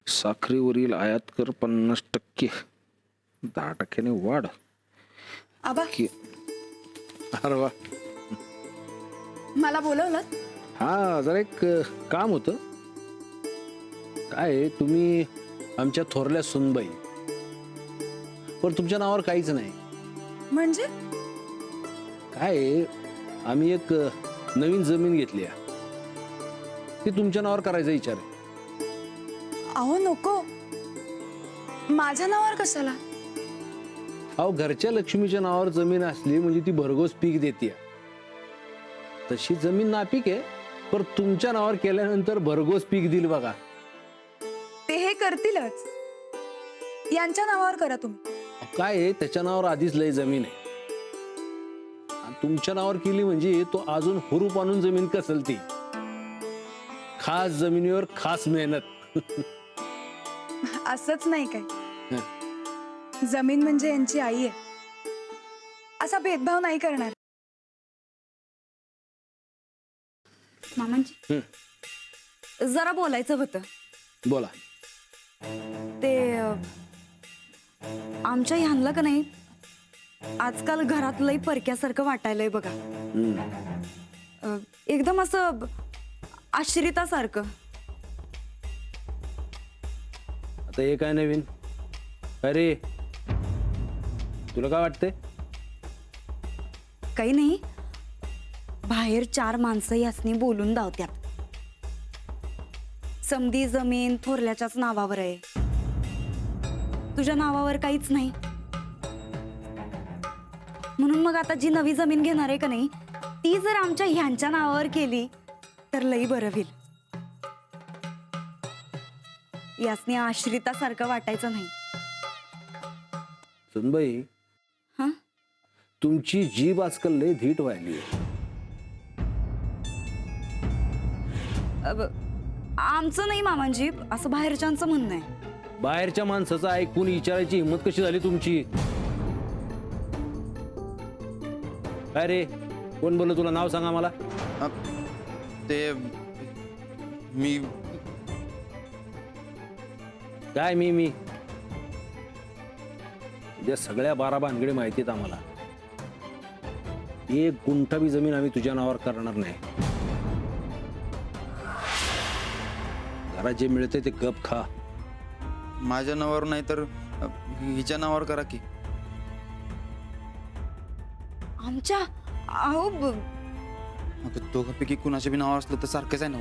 साखरेवरील आयात कर 50%, 10% वाढ. आबा अरे वा. मला बोलवलं? हा, जरा एक काम होतं. काय तुम्ही आमच्या थोरल्या सुनबाई, पण तुमच्या नावावर काहीच नाही. म्हणजे काय आम्ही एक नवीन जमीन घेतली आहे, ती तुमच्या नावावर करायचा विचार आहे. अहो नको, माझ्या नावावर कशाला? अहो, घरच्या लक्ष्मीच्या नावावर जमीन असली म्हणजे ती भरघोस पीक देते. तशी जमीन नापीक आहे, पण तुमच्या नावावर केल्यानंतर भरघोस पीक देईल बघा. ते हे करतीलच. यांच्या नावावर करा तुम्ही. काय आहे, त्याच्या नावावर आधीच लय जमीन आहे. आणि तुमच्या नावावर केली म्हणजे तो अजून हुरूप आणून जमीन कसल ती. खास जमिनीवर खास मेहनत. असंच नाही काय, जमीन म्हणजे यांची आई आहे, असा भेदभाव नाही करणार. मामांजी जरा बोलायचं होतं. बोला. ते आमच्या ह्यांना का नाही आजकाल घरात लई परक्यासारखं वाटायलंय बघा. एकदम असं आश्रितासारखं. आता हे काय नवीन? अरे तुला काय वाटतंय? काही नाही, बाहेर 4 माणसं यासनी बोलून धावत्यात. समधी जमीन थोरल्याच्याच नावावर आहे, तुझ्या नावावर काहीच नाही. म्हणून मग आता जी नवी जमीन घेणार आहे का नाही, ती जर आमच्या ह्यांच्या नावावर केली तर लई बरं होईल. यासनी आश्रितासारखं वाटायचं नाही. सुनबाई, हा, तुमची जीभ आजकाल लय धीट व्हायली. आमचं नाही मामांजी, असं बाहेरच्यांचं म्हणणं आहे. बाहेरच्या माणसाचं ऐकून विचारायची हिंमत कशी झाली तुमची? अरे कोण बोललं तुला? नाव सांगा मला. ते मी काय मी या सगळ्या 12 भानगडी माहिती आहेत आम्हाला. 1 गुंठा बी जमीन आम्ही तुझ्या नावावर करणार नाही. जरा जे मिळते ते गप खा. माझ्या नावावर नाही तर हिच्या नावावर करा की. आमच्या अहो दोघांपैकी कुणाच्या बी नावावर असलं तर सारखंच आहे ना.